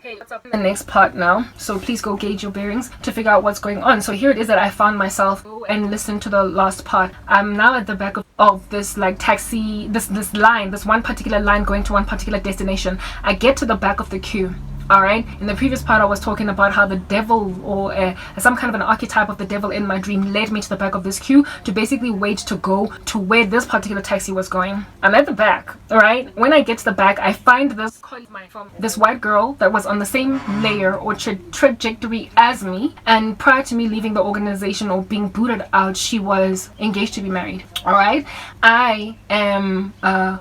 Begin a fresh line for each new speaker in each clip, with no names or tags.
Okay, what's up in the next part now? So please go gauge your bearings to figure out what's going on. So here it is that I found myself and listen to the last part. I'm now at the back of this like taxi, this line, this one particular line going to one particular destination. I get to the back of the queue. All right, in the previous part I was talking about how the devil or some kind of an archetype of the devil in my dream led me to the back of this queue to basically wait to go to where this particular taxi was going. I'm at the back. All right, when I get to the back, I find this white girl that was on the same layer or trajectory as me, and prior to me leaving the organization or being booted out, she was engaged to be married. All right,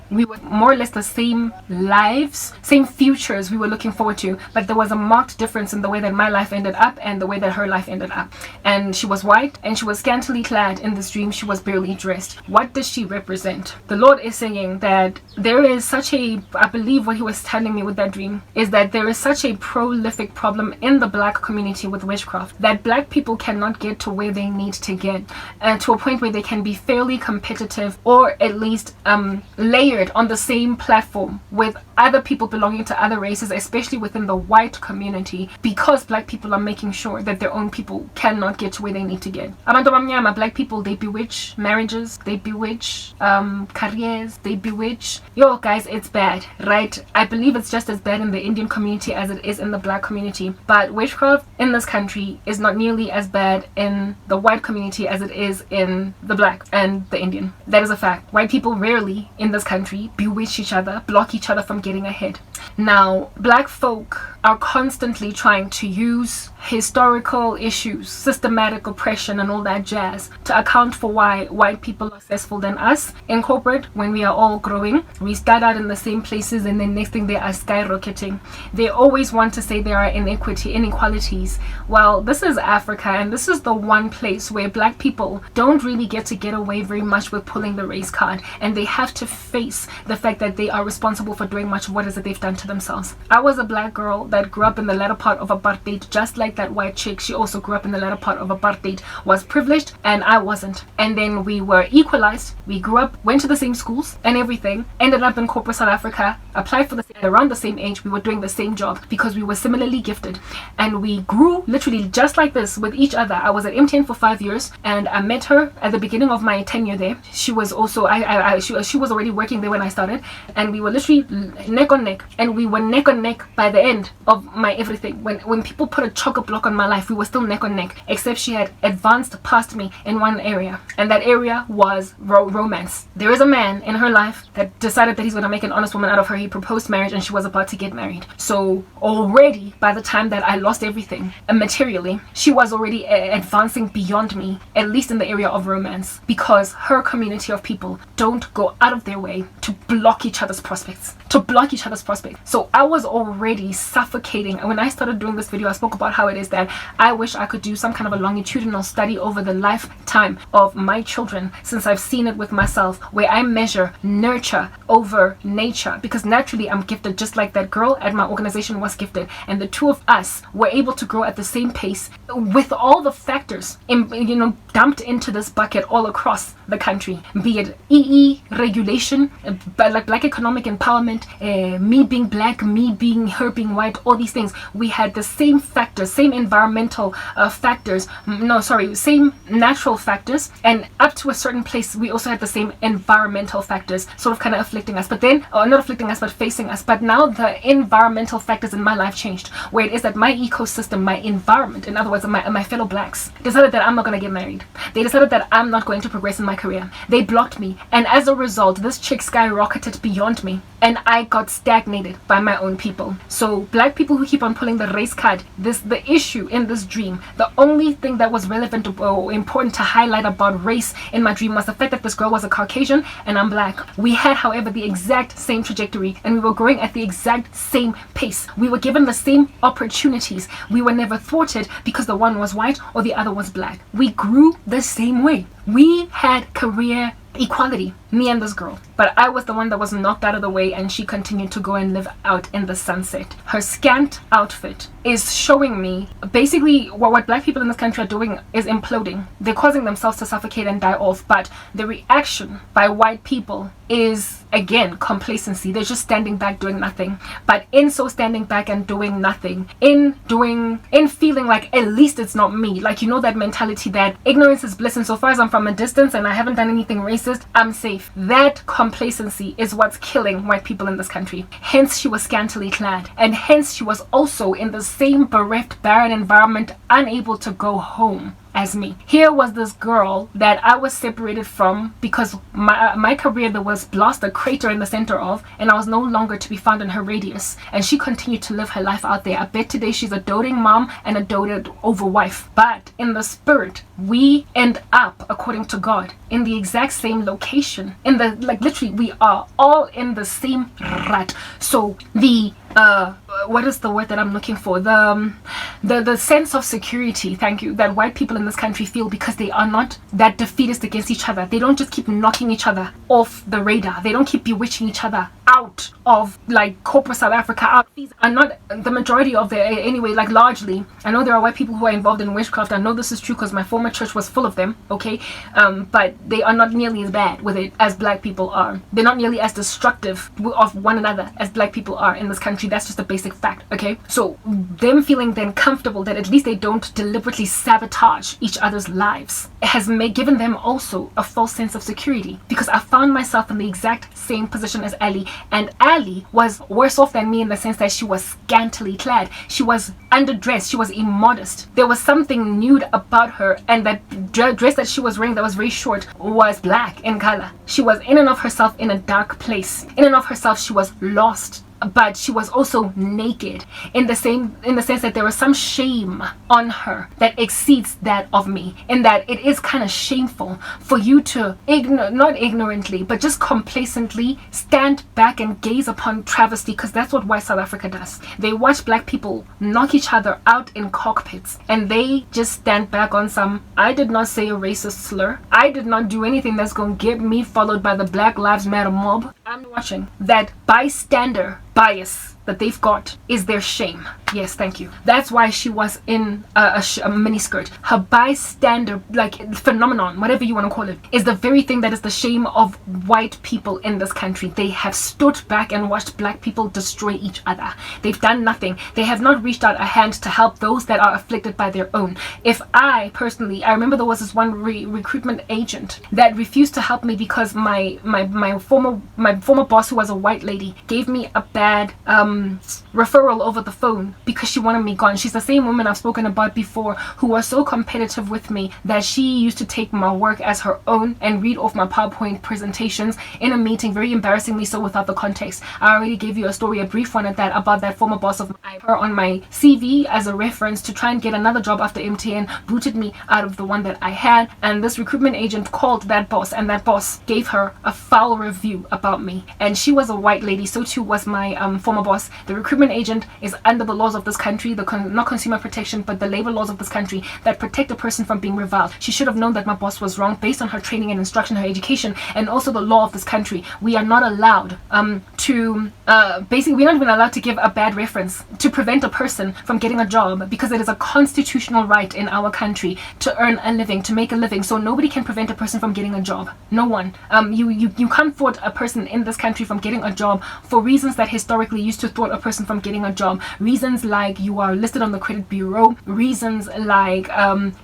we were more or less the same lives, same futures we were looking forward to, but there was a marked difference in the way that my life ended up and the way that her life ended up. And she was white and she was scantily clad. In this dream, she was barely dressed. What does she represent? The Lord is saying that there is such a, I believe what he was telling me with that dream is that there is such a prolific problem in the black community with witchcraft that black people cannot get to where they need to get, to a point where they can be fairly competitive or at least layered on the same platform with other people belonging to other races, especially within the white community, because black people are making sure that their own people cannot get to where they need to get. Abantu abamnyama, black people, they bewitch marriages, they bewitch careers, they bewitch. Yo guys, it's bad, right? I believe it's just as bad in the Indian community as it is in the black community, but witchcraft in this country is not nearly as bad in the white community as it is in the black and the Indian. That is a fact. White people rarely in this country bewitch each other, block each other from getting ahead. Now, black folk are constantly trying to use historical issues, systematic oppression and all that jazz to account for why white people are successful than us. In corporate, when we are all growing, we start out in the same places and then next thing they are skyrocketing. They always want to say there are inequalities. Well, this is Africa, and this is the one place where black people don't really get away very much with pulling the race card, and they have to face the fact that they are responsible for doing much of what is that they've done to themselves. I was a black girl that grew up in the latter part of apartheid, just like that white chick. She also grew up in the latter part of apartheid, was privileged, and I wasn't. And then we were equalized. We grew up, went to the same schools and everything, ended up in corporate South Africa, applied for the same, around the same age. We were doing the same job because we were similarly gifted, and we grew literally just like this with each other. I was at MTN for 5 years, and I met her at the beginning of my tenure there. She was also she was already working there when I started, and we were literally neck on neck, and we were neck on neck by the end of my everything. When people put a chocolate block on my life, we were still neck on neck, except she had advanced past me in one area, and that area was romance. There is a man in her life that decided that he's going to make an honest woman out of her. He proposed marriage, and she was about to get married. So already by the time that I lost everything materially, she was already advancing beyond me, at least in the area of romance, because her community of people don't go out of their way to block each other's prospects, So I was already suffocating. And when I started doing this video, I spoke about how it is that I wish I could do some kind of a longitudinal study over the lifetime of my children, since I've seen it with myself, where I measure nurture over nature, because naturally I'm gifted just like that girl at my organization was gifted, and the two of us were able to grow at the same pace with all the factors dumped into this bucket all across the country, be it regulation, like black economic empowerment, me being black, me being her being white, all these things. We had the same factors, same environmental factors, same natural factors, and up to a certain place we also had the same environmental factors sort of kind of afflicting us, but then not afflicting us but facing us. But now the environmental factors in my life changed, where it is that my ecosystem, my environment, in other words my fellow blacks, decided that I'm not going to get married. They decided that I'm not going to progress in my career. They blocked me, and as a result this chick skyrocketed beyond me, and I got stagnated by my own people. So black people who keep on pulling the race card, the issue in this dream, the only thing that was relevant or important to highlight about race in my dream was the fact that this girl was a Caucasian and I'm black. We had, however, the exact same trajectory, and we were growing at the exact same pace. We were given the same opportunities. We were never thwarted because the one was white or the other was black. We grew the same way. We had career equality. me and this girl. But I was the one that was knocked out of the way, and she continued to go and live out in the sunset. Her scant outfit is showing me basically what black people in this country are doing is imploding. They're causing themselves to suffocate and die off. But the reaction by white people is, again, complacency. They're just standing back doing nothing. But in so standing back and doing nothing, in feeling like at least it's not me, like, you know, that mentality that ignorance is bliss, and so far as I'm from a distance and I haven't done anything racist, I'm safe. That complacency is what's killing white people in this country. Hence she was scantily clad, and hence she was also in the same bereft, barren environment, unable to go home as me. Here was this girl that I was separated from because my career there was lost a crater in the center of, and I was no longer to be found in her radius, and she continued to live her life out there. I bet today she's a doting mom and a doted over wife, but in the spirit we end up, according to God, in the exact same location, in the, like, literally we are all in the same rut. So the what is the word that I'm looking for? The sense of security, thank you, that white people in this country feel because they are not that defeatist against each other. They don't just keep knocking each other off the radar. They don't keep bewitching each other out of, like, corporate South Africa. Out. These are not the majority of the, anyway, like, largely. I know there are white people who are involved in witchcraft. I know this is true because my former church was full of them, okay? But they are not nearly as bad with it as black people are. They're not nearly as destructive of one another as black people are in this country. That's just a basic fact, okay? So them feeling then comfortable that at least they don't deliberately sabotage each other's lives has given them also a false sense of security, because I found myself in the exact same position as Ali, and Ali was worse off than me in the sense that she was scantily clad. She was underdressed. She was immodest. There was something nude about her, and that dress that she was wearing that was very short was black in color. She was in and of herself in a dark place. In and of herself, she was lost. But she was also naked in the sense that there was some shame on her that exceeds that of me, in that it is kind of shameful for you to not ignorantly but just complacently stand back and gaze upon travesty, because that's what white South Africa does. They watch black people knock each other out in cockpits, and they just stand back on some, I did not say a racist slur, I did not do anything that's gonna get me followed by the Black Lives Matter mob. I'm watching. That bystander bias that they've got is their shame. Yes, thank you. That's why she was in a miniskirt. Her bystander, like, phenomenon, whatever you want to call it, is the very thing that is the shame of white people in this country. They have stood back and watched black people destroy each other. They've done nothing. They have not reached out a hand to help those that are afflicted by their own. If I personally, I remember there was this one recruitment agent that refused to help me because my former boss, who was a white lady, gave me a bad referral over the phone because she wanted me gone. She's the same woman I've spoken about before, who was so competitive with me that she used to take my work as her own and read off my PowerPoint presentations in a meeting, very embarrassingly so, without the context. I already gave you a story, a brief one at that, about that former boss of mine. Her on my CV as a reference to try and get another job after MTN, booted me out of the one that I had, and this recruitment agent called that boss, and that boss gave her a foul review about me. And she was a white lady, so too was my former boss. The recruitment agent is under the laws of this country, not consumer protection, but the labor laws of this country that protect a person from being reviled. She should have known that my boss was wrong based on her training and instruction, her education, and also the law of this country. We are not allowed basically, we're not even allowed to give a bad reference to prevent a person from getting a job, because it is a constitutional right in our country to earn a living, to make a living. So nobody can prevent a person from getting a job. No one. You can't thwart a person in this country from getting a job for reasons that historically used to thwart a person from getting a job. Reasons like you are listed on the credit bureau, reasons like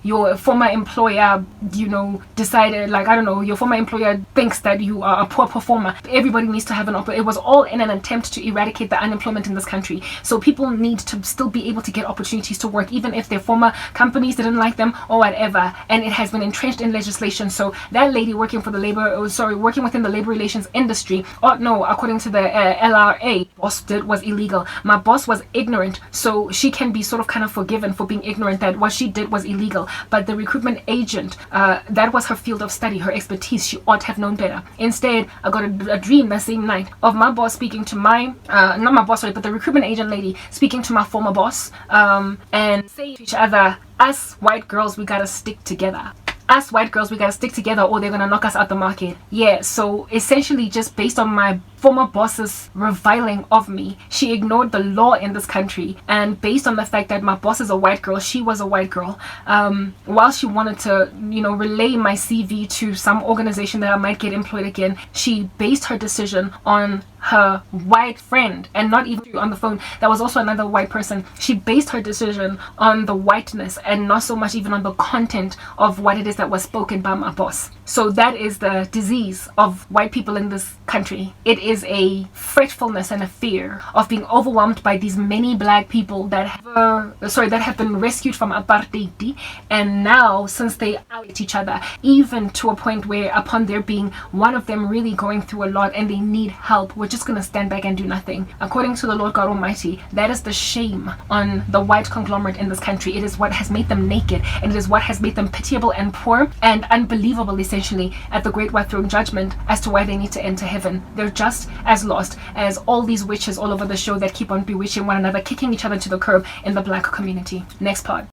your former employer, decided, like, I don't know, your former employer thinks that you are a poor performer. Everybody needs to have an it was all in an attempt to eradicate the unemployment in this country. So people need to still be able to get opportunities to work, even if their former companies didn't like them or whatever, and it has been entrenched in legislation. So that lady working within the labor relations industry, according to the LRA, boss did was illegal. My boss was ignorant, so she can be sort of kind of forgiven for being ignorant that what she did was illegal. But the recruitment agent, that was her field of study, her expertise. She ought to have known better. Instead, I got a dream that same night of my boss speaking to not my boss, sorry, but the recruitment agent lady speaking to my former boss, and saying to each other, us white girls, we gotta stick together. us white girls, we gotta stick together or they're gonna knock us out the market. Yeah, so essentially just based on my former boss's reviling of me, she ignored the law in this country, and based on the fact that my boss is a white girl, she was a white girl, while she wanted to, you know, relay my CV to some organization that I might get employed again, she based her decision on her white friend, and not even on the phone. That was also another white person. She based her decision on the whiteness and not so much even on the content of what it is that was spoken by my boss. So that is the disease of white people in this country. It is a fretfulness and a fear of being overwhelmed by these many black people that have been rescued from apartheid, and now since they out each other, even to a point where upon there being one of them really going through a lot and they need help, we're just going to stand back and do nothing. According to the Lord God Almighty, that is the shame on the white conglomerate in this country. It is what has made them naked, and it is what has made them pitiable and poor and unbelievable, essentially, at the great white throne judgment as to why they need to enter heaven. They're just as lost as all these witches all over the show that keep on bewitching one another, kicking each other to the curb in the black community. Next part.